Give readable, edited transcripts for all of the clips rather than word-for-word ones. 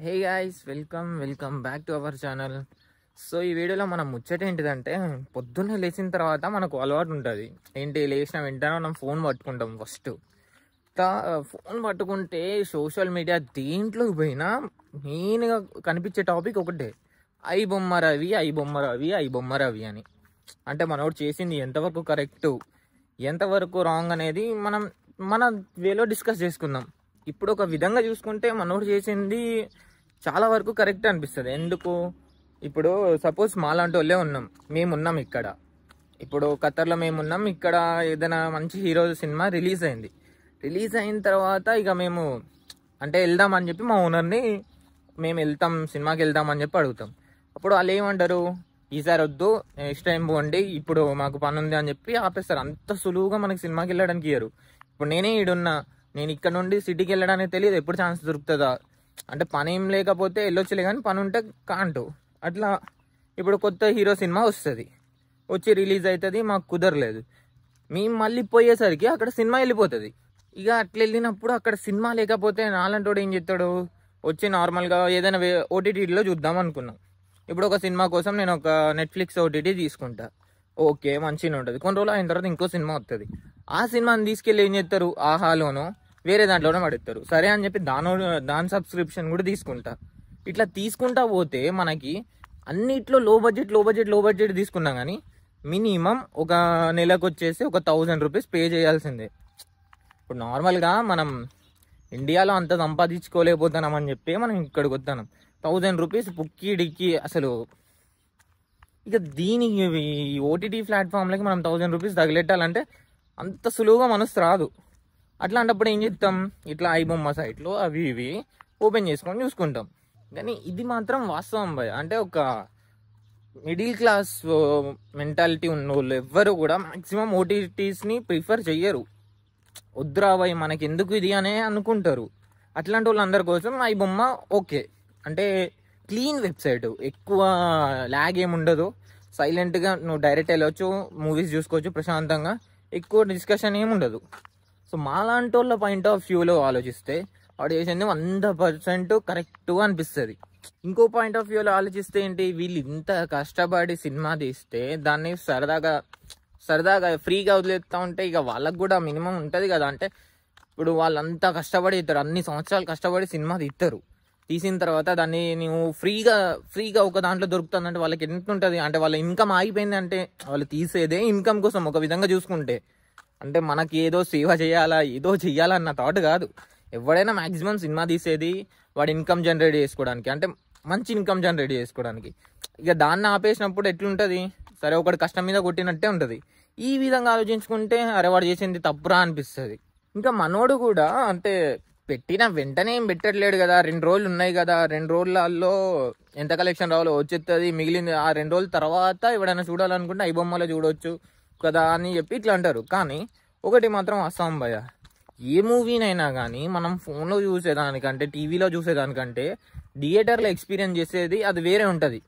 Hey guys, welcome back to our channel. So ఈ వీడియోలో మనం ముచ్చట ఏంటిదంటే, పొద్దున్నే లేచిన తర్వాత మనకు అలవాటు ఉంటుంది ఏంటి, లేచిన వెంటనే మనం ఫోన్ పట్టుకుంటాం. ఫస్ట్ ఫోన్ పట్టుకుంటే సోషల్ మీడియా దేంట్లోకి పోయినా మెయిన్గా కనిపించే టాపిక్ ఒకటే, ఐ బొమ్మ రవి అని. అంటే మనోడు చేసింది ఎంతవరకు కరెక్టు, ఎంతవరకు రాంగ్ అనేది మనం మన వేలో డిస్కస్ చేసుకుందాం. ఇప్పుడు ఒక విధంగా చూసుకుంటే మనోడు చేసింది చాలా వరకు కరెక్ట్ అనిపిస్తుంది. ఎందుకు, ఇప్పుడు సపోజ్ మాలాంటి వాళ్ళే ఉన్నాం, మేమున్నాం ఇక్కడ, ఇప్పుడు ఖతర్లో మేమున్నాం. ఇక్కడ ఏదైనా మంచి హీరో సినిమా రిలీజ్ అయిన తర్వాత ఇక మేము అంటే వెళ్దామని చెప్పి మా ఓనర్ని, మేము సినిమాకి వెళ్తాం అని చెప్పి అడుగుతాం. అప్పుడు వాళ్ళు ఏమంటారు, ఈసారి వద్దు, నెక్స్ట్ టైం పోండి, ఇప్పుడు మాకు పని ఉంది అని చెప్పి ఆపేస్తారు. అంత సులువుగా మనకి సినిమాకి వెళ్ళడానికి ఇయ్యరు. ఇప్పుడు నేనే ఈడున్నా, నేను ఇక్కడ నుండి సిటీకి వెళ్ళడానికి తెలియదు ఎప్పుడు ఛాన్స్ దొరుకుతుందా, అంటే పని ఏం లేకపోతే వెళ్ళొచ్చులే, కానీ పని ఉంటే కాంటు అట్లా. ఇప్పుడు కొత్త హీరో సినిమా వచ్చి రిలీజ్ అవుతుంది, మాకు కుదరలేదు, మేము మళ్ళీ పోయేసరికి అక్కడ సినిమా వెళ్ళిపోతుంది. ఇక అట్లా వెళ్ళినప్పుడు అక్కడ సినిమా లేకపోతే నాలంటోడు ఏం చేస్తాడు, వచ్చి నార్మల్గా ఏదైనా ఓటీటీలో చూద్దాం అనుకున్నాం. ఇప్పుడు ఒక సినిమా కోసం నేను ఒక నెట్ఫ్లిక్స్ ఓటీటీ తీసుకుంటా, ఓకే మంచిగా ఉంటుంది. కొన్ని రోజులు అయిన తర్వాత ఇంకో సినిమా వస్తుంది, ఆ సినిమాని తీసుకెళ్ళి ఏం చేస్తారు, ఆహాలోనో వేరే దాంట్లోనే పడేస్తారు. సరే అని చెప్పి దాని సబ్స్క్రిప్షన్ కూడా తీసుకుంటా. ఇట్లా తీసుకుంటా పోతే మనకి అన్నిట్లో లో బడ్జెట్ తీసుకున్నాం, కానీ మినిమం ఒక నెలకు వచ్చేసి ఒక 1000 రూపీస్ పే చేయాల్సిందే. ఇప్పుడు నార్మల్గా మనం ఇండియాలో అంత సంపాదించుకోలేకపోతున్నామని చెప్పి మనం ఇక్కడికి వస్తున్నాం. 1000 రూపీస్ పుక్కిడికి అసలు. ఇక దీనికి ఓటీటీ ప్లాట్ఫామ్లకి మనం 1000 రూపీస్ తగిలెట్టాలంటే అంత సులువుగా మనసు రాదు. అట్లాంటప్పుడు ఏం చేస్తాం, ఇట్లా ఐబొమ్మ సైట్లో అవి ఇవి ఓపెన్ చేసుకొని చూసుకుంటాం. కానీ ఇది మాత్రం వాస్తవం భయ. అంటే ఒక మిడిల్ క్లాస్ మెంటాలిటీ ఉన్న వాళ్ళు ఎవ్వరు కూడా మ్యాక్సిమం ఓటీటీస్ని ప్రిఫర్ చెయ్యరు. వద్దురా భయ్, మనకి ఎందుకు ఇది అనే అనుకుంటారు. అట్లాంటి వాళ్ళందరి కోసం ఐబొమ్మ ఓకే. అంటే క్లీన్ వెబ్సైట్, ఎక్కువ ల్యాగ్ ఏముండదు, సైలెంట్గా నువ్వు డైరెక్ట్ వెళ్ళొచ్చు, మూవీస్ చూసుకోవచ్చు ప్రశాంతంగా, ఎక్కువ డిస్కషన్ ఏముండదు. సో మాలాంటి వాళ్ళ పాయింట్ ఆఫ్ వ్యూలో ఆలోచిస్తే వాడు చేసింది 100% కరెక్ట్ అనిపిస్తుంది. ఇంకో పాయింట్ ఆఫ్ వ్యూలో ఆలోచిస్తే ఏంటి, వీళ్ళు ఇంత కష్టపడి సినిమా తీస్తే దాన్ని సరదాగా ఫ్రీగా వదిలేస్తూ ఉంటే ఇక వాళ్ళకు కూడా మినిమం ఉంటుంది కదా. అంటే ఇప్పుడు వాళ్ళంతా కష్టపడి ఇస్తారు, అన్ని సంవత్సరాలు కష్టపడి సినిమా తీసిన తర్వాత దాన్ని నువ్వు ఫ్రీగా ఒక దాంట్లో దొరుకుతుందంటే వాళ్ళకి ఎంత ఉంటుంది. అంటే వాళ్ళ ఇన్కమ్ ఆగిపోయింది అంటే వాళ్ళు తీసేదే ఇన్కమ్ కోసం ఒక విధంగా చూసుకుంటే. అంటే మనకి ఏదో సేవ చేయాలన్న థాట్ కాదు. ఎవడైనా మ్యాక్సిమం సినిమా తీసేది వాడు ఇన్కమ్ జనరేట్ చేసుకోవడానికి, అంటే మంచి ఇన్కమ్ జనరేట్ చేసుకోవడానికి. ఇక దాన్ని ఆపేసినప్పుడు ఎట్లుంటుంది, సరే ఒకటి కష్టం మీద కొట్టినట్టే ఉంటుంది. ఈ విధంగా ఆలోచించుకుంటే అరే వాడు చేసింది తప్పురా అనిపిస్తుంది. ఇంకా మనోడు కూడా అంటే పెట్టిన వెంటనే ఏం పెట్టట్లేడు కదా, 2 రోజులు ఉన్నాయి కదా, 2 రోజులలో ఎంత కలెక్షన్ రావాలో వచ్చేస్తుంది, మిగిలింది ఆ 2 రోజుల తర్వాత ఎవడైనా చూడాలనుకుంటే ఐబొమ్మలో చూడవచ్చు కదా అని చెప్పి ఇట్లా అంటారు. కానీ ఒకటి మాత్రం వాస్తవం భయ, ఏ మూవీనైనా కానీ మనం ఫోన్లో చూసేదానికంటే టీవీలో చూసేదానికంటే థియేటర్లో ఎక్స్పీరియన్స్ చేసేది అది వేరే ఉంటుంది,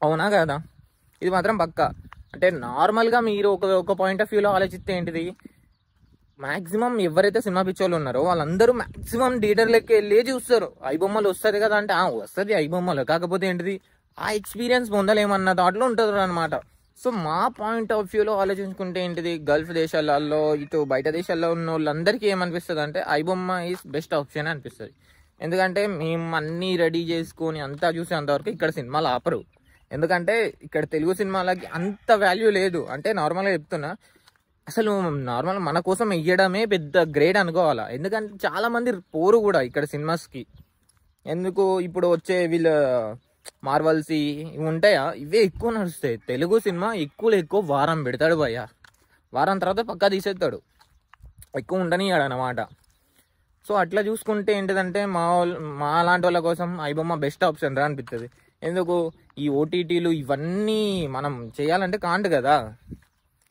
అవునా కదా? ఇది మాత్రం పక్కా. అంటే నార్మల్గా మీరు ఒక పాయింట్ ఆఫ్ వ్యూలో ఆలోచిస్తే ఏంటిది, మ్యాక్సిమం ఎవరైతే సినిమా పిచ్చోళ్ళు ఉన్నారో వాళ్ళందరూ మ్యాక్సిమం థియేటర్లకి వెళ్ళి చూస్తారు. ఐబొమ్మలు వస్తుంది కదా అంటే వస్తుంది ఐబొమ్మలో, కాకపోతే ఏంటిది ఆ ఎక్స్పీరియన్స్ పొందలేమన్న దాంట్లో ఉంటుంది అనమాట. సో మా పాయింట్ ఆఫ్ వ్యూలో ఆలోచించుకుంటే ఏంటిది, గల్ఫ్ దేశాలలో ఇటు బయట దేశాల్లో ఉన్న వాళ్ళందరికీ ఏమనిపిస్తుంది అంటే ఐబొమ్మ ఈజ్ బెస్ట్ ఆప్షన్ అనిపిస్తుంది. ఎందుకంటే మేము అన్నీ రెడీ చేసుకొని అంతా చూసేంతవరకు ఇక్కడ సినిమాలు ఆపరు. ఎందుకంటే ఇక్కడ తెలుగు సినిమాలకి అంత వాల్యూ లేదు. అంటే నార్మల్గా చెప్తున్నా, అసలు నార్మల్ మన కోసం వెయ్యడమే పెద్ద గ్రేట్ అనుకోవాలా. ఎందుకంటే చాలామంది పోరు కూడా ఇక్కడ సినిమాస్కి. ఎందుకు ఇప్పుడు వచ్చే వీళ్ళ మార్వల్స్ ఇవి ఉంటాయా, ఇవే ఎక్కువ నడుస్తాయి. తెలుగు సినిమా ఎక్కువ వారం పెడతాడు భయ్య, వారం తర్వాత పక్కా తీసేస్తాడు, ఎక్కువ ఉండనియాడు అన్నమాట. సో అట్లా చూసుకుంటే ఏంటిదంటే మా లాంటి వాళ్ళ కోసం ఐబొమ్మ బెస్ట్ ఆప్షన్ రా అనిపిస్తుంది. ఎందుకు, ఈ ఓటీటీలు ఇవన్నీ మనం చేయాలంటే కాంట్ కదా.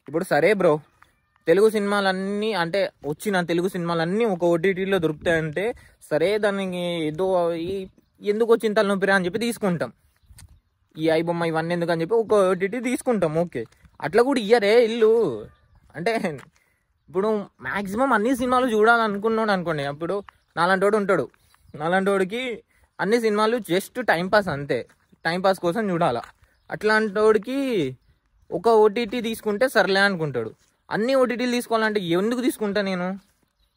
ఇప్పుడు సరే బ్రో, తెలుగు సినిమాలన్నీ అంటే వచ్చిన తెలుగు సినిమాలన్నీ ఒక ఓటీటీలో దొరుకుతాయంటే సరే, దానికి ఏదో ఎందుకు వచ్చిన తలనొప్పిరా అని చెప్పి తీసుకుంటాం. ఈ ఐబొమ్మ ఇవన్నీ ఎందుకు అని చెప్పి ఒక ఓటీటీ తీసుకుంటాం, ఓకే. అట్లా కూడా ఇయ్యరే ఇల్లు. అంటే ఇప్పుడు మ్యాక్సిమం అన్ని సినిమాలు చూడాలనుకున్నాడు అనుకోండి, అప్పుడు నాలాంటోడు ఉంటాడు, నాలాంటోడికి అన్ని సినిమాలు జస్ట్ టైంపాస్ అంతే, టైంపాస్ కోసం చూడాలా. అట్లాంటోడికి ఒక ఓటీటీ తీసుకుంటే సర్లే అనుకుంటాడు. అన్ని ఓటీటీలు తీసుకోవాలంటే ఎందుకు తీసుకుంటా నేను?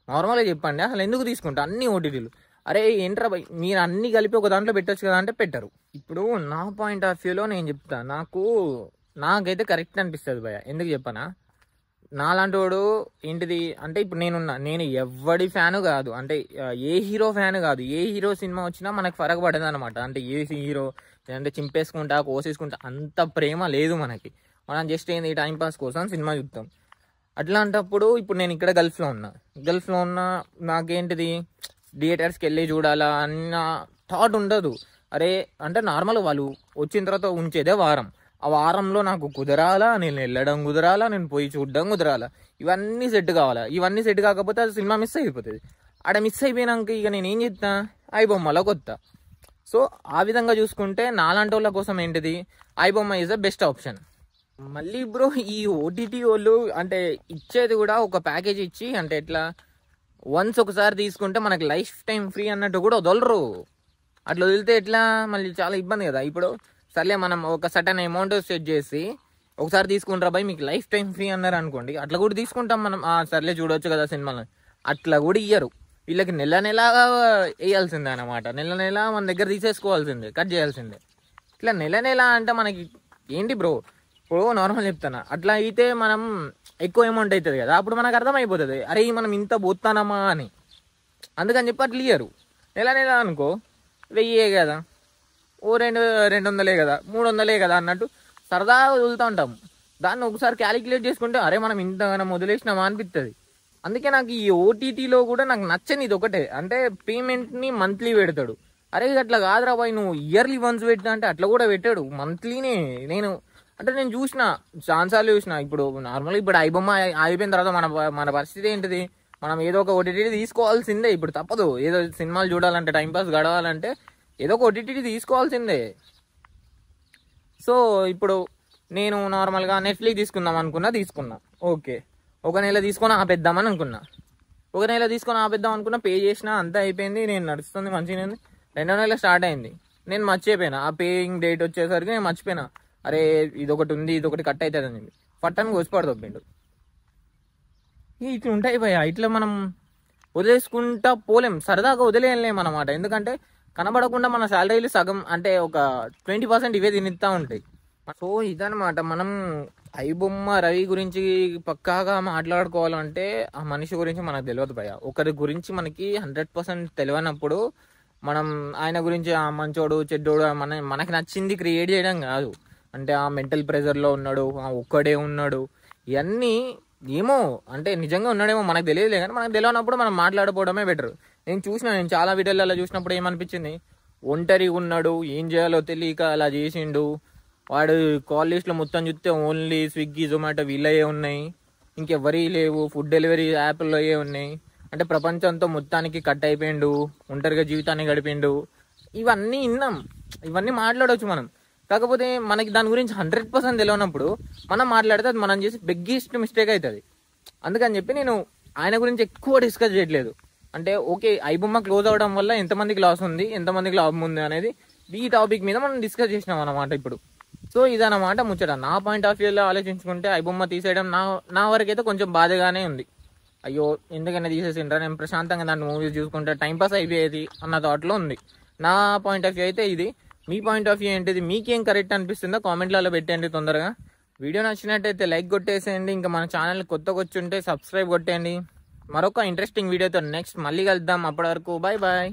నార్మల్గా చెప్పండి, అసలు ఎందుకు తీసుకుంటా అన్ని ఓటీటీలు? అరే ఏంట్రా భయ్, మీరు అన్ని కలిపి ఒక దాంట్లో పెట్టచ్చు కదా అంటే పెట్టరు. ఇప్పుడు నా పాయింట్ ఆఫ్ వ్యూలో నేను చెప్తా, నాకైతే కరెక్ట్ అనిపిస్తుంది భయ. ఎందుకు చెప్పనా, నాలాంటి వాడు ఏంటిది అంటే ఇప్పుడు నేను ఎవడి ఫ్యాను కాదు, అంటే ఏ హీరో ఫ్యాన్ కాదు. ఏ హీరో సినిమా వచ్చినా మనకు ఫరక్ పడదు అనమాట. అంటే ఏ హీరో అంటే చింపేసుకుంటా కోసేసుకుంటా అంత ప్రేమ లేదు మనకి. మనం జస్ట్ ఏంది టైంపాస్ కోసం సినిమా చూస్తాం. అట్లాంటప్పుడు ఇప్పుడు నేను ఇక్కడ గల్ఫ్లో ఉన్నా నాకేంటిది థియేటర్స్కి వెళ్ళి చూడాలా అన్న థాట్ ఉండదు. అరే అంటే నార్మల్ వాళ్ళు వచ్చిన తర్వాత ఉంచేదే వారం, ఆ వారంలో నాకు కుదరాలా, నేను వెళ్ళడం కుదరాలా, నేను పోయి చూడడం కుదరాలా, ఇవన్నీ సెట్ కావాలా. ఇవన్నీ సెట్ కాకపోతే అది సినిమా మిస్ అయిపోతుంది. ఆడ మిస్ అయిపోయినాక ఇక నేను ఏం చేస్తా, ఐబొమ్మలో కొత్త. సో ఆ విధంగా చూసుకుంటే నాలాంటి వాళ్ళ కోసం ఏంటిది iBomma is the best option. మళ్ళీ బ్రో ఈ ఓటీటీ వాళ్ళు అంటే ఇచ్చేది కూడా ఒక ప్యాకేజ్ ఇచ్చి, అంటే ఎట్లా వన్స్ ఒకసారి తీసుకుంటే మనకి లైఫ్ టైం ఫ్రీ అన్నట్టు కూడా వదలరు. అట్లా వదిలితే ఎట్లా, మళ్ళీ చాలా ఇబ్బంది కదా. ఇప్పుడు సర్లే మనం ఒక సర్టన్ అమౌంట్ సెట్ చేసి ఒకసారి తీసుకుంటారా బాయ్ మీకు లైఫ్ టైం ఫ్రీ అన్నారు అనుకోండి, అట్లా కూడా తీసుకుంటాం మనం. సర్లే చూడవచ్చు కదా సినిమాలు, అట్లా కూడా ఇయ్యరు. వీళ్ళకి నెల వేయాల్సిందే అనమాట. నెల మన దగ్గర తీసేసుకోవాల్సిందే, కట్ చేయాల్సిందే. ఇట్లా నెల అంటే మనకి ఏంటి బ్రో, ఇప్పుడు నార్మల్ చెప్తాను, అట్లా అయితే మనం ఎక్కువ అమౌంట్ అవుతుంది కదా, అప్పుడు మనకు అర్థమైపోతుంది అరే మనం ఇంత పోతానమా అని. అందుకని చెప్పి అట్లా ఇయ్యరు. నెల అనుకో 1000 కదా, ఓ 200 కదా, 300 కదా అన్నట్టు సరదాగా వదులుతూ ఉంటాం. దాన్ని ఒకసారి క్యాలిక్యులేట్ చేసుకుంటే అరే మనం ఇంతగానో వదిలేసినామా అనిపిస్తుంది. అందుకే నాకు ఈ ఓటీటీలో కూడా నాకు నచ్చని ఇది ఒకటే, అంటే పేమెంట్ని మంత్లీ పెడతాడు. అరే అట్లా కాదురా బాయ్, నువ్వు ఇయర్లీ వన్స్ పెట్టా అంటే అట్లా కూడా పెట్టాడు, మంత్లీనే. నేను చూసిన ఛాన్సార్లు చూసిన. ఇప్పుడు నార్మల్గా ఇప్పుడు ఐబొమ్మ అయిపోయిన తర్వాత మన పరిస్థితి ఏంటిది, మనం ఏదో ఒక ఓటీటీ తీసుకోవాల్సిందే. ఇప్పుడు తప్పదు, ఏదో సినిమాలు చూడాలంటే టైంపాస్ గడవాలంటే ఏదో ఒక ఓటీటీ తీసుకోవాల్సిందే. సో ఇప్పుడు నేను నార్మల్గా నెట్ఫ్లిక్స్ తీసుకున్నా, ఓకే. ఒక నెల తీసుకొని ఆపేద్దామని అనుకున్నా, పే చేసిన అంతా అయిపోయింది, నేను నడుస్తుంది మంచిగా. 2వ నెల స్టార్ట్ అయింది, నేను మర్చిపోయినా. ఆ పేయింగ్ డేట్ వచ్చేసరికి నేను మర్చిపోయినా. అరే ఇదొకటి ఉంది, ఇదొకటి కట్ అవుతుంది అని పట్టని కోసిపడదొప్పిండు. ఇట్లా ఉంటాయి భయ. ఇట్లా మనం వదిలేసుకుంటా పోలేం, సరదాగా వదిలేయలేం అన్నమాట. ఎందుకంటే కనబడకుండా మన శాలరీలు సగం అంటే ఒక 20% ఇవే తినిస్తూ ఉంటాయి. సో ఇదనమాట. మనం ఐబొమ్మ రవి గురించి పక్కాగా మాట్లాడుకోవాలంటే ఆ మనిషి గురించి మనకు తెలియదు భయ. ఒకరి గురించి మనకి 100% తెలియనప్పుడు మనం ఆయన గురించి ఆ మంచోడు చెడ్డోడు మనకి నచ్చింది క్రియేట్ చేయడం కాదు. అంటే ఆ మెంటల్ ప్రెజర్లో ఉన్నాడు, ఒక్కడే ఉన్నాడు, ఇవన్నీ ఏమో అంటే నిజంగా ఉన్నాడేమో మనకు తెలియదులే, కానీ మనకు తెలియనప్పుడు మనం మాట్లాడుకోవడమే బెటర్. నేను చాలా వీడియోలలో చూసినప్పుడు ఏమనిపించింది, ఒంటరిగా ఉన్నాడు, ఏం చేయాలో తెలియక అలా చేసిండు. వాడు కాల్ లిస్ట్లో మొత్తం చూస్తే ఓన్లీ స్విగ్గీ జొమాటో వీళ్ళయే ఉన్నాయి, ఇంకెవరీ లేవు. ఫుడ్ డెలివరీ యాప్లో ఉన్నాయి. అంటే ప్రపంచంతో మొత్తానికి కట్ అయిపోయిండు, ఒంటరిగా జీవితాన్ని గడిపిండు. ఇవన్నీ విన్నాం, ఇవన్నీ మాట్లాడవచ్చు మనం. కాకపోతే మనకి దాని గురించి 100% తెలియనప్పుడు మనం మాట్లాడితే అది మనం చేసి బిగ్గెస్ట్ మిస్టేక్ అవుతుంది. అందుకని చెప్పి నేను ఆయన గురించి ఎక్కువ డిస్కస్ చేయట్లేదు. అంటే ఓకే ఐబొమ్మ క్లోజ్ అవ్వడం వల్ల ఎంతమందికి లాస్ ఉంది, ఎంతమందికి లాభం ఉంది అనేది ఈ టాపిక్ మీద మనం డిస్కస్ చేసినాం అన్నమాట ఇప్పుడు. సో ఇదన్నమాట ముచ్చట. నా పాయింట్ ఆఫ్ వ్యూలో ఆలోచించుకుంటే ఐబొమ్మ తీసేయడం నా వరకైతే కొంచెం బాధగానే ఉంది. అయ్యో ఎందుకైనా తీసేసిండ్రా, నేను ప్రశాంతంగా దాన్ని మూవీస్ చూసుకుంటే టైంపాస్ అయిపోయేది అన్న థాట్లో ఉంది. నా పాయింట్ ఆఫ్ వ్యూ అయితే ఇది. మీ పాయింట్ ఆఫ్ వ్యూ ఏంటిది, మీకేం కరెక్ట్ అనిపిస్తుందో కామెంట్లలో పెట్టండి తొందరగా. వీడియో నచ్చినట్టయితే లైక్ కొట్టేసేయండి. ఇంకా మన ఛానల్ కొత్తగా వచ్చి ఉంటే సబ్స్క్రైబ్ కొట్టేయండి. మరొక ఇంట్రెస్టింగ్ వీడియోతో నెక్స్ట్ మళ్ళీ కలుద్దాం. అప్పటి వరకు బాయ్ బాయ్.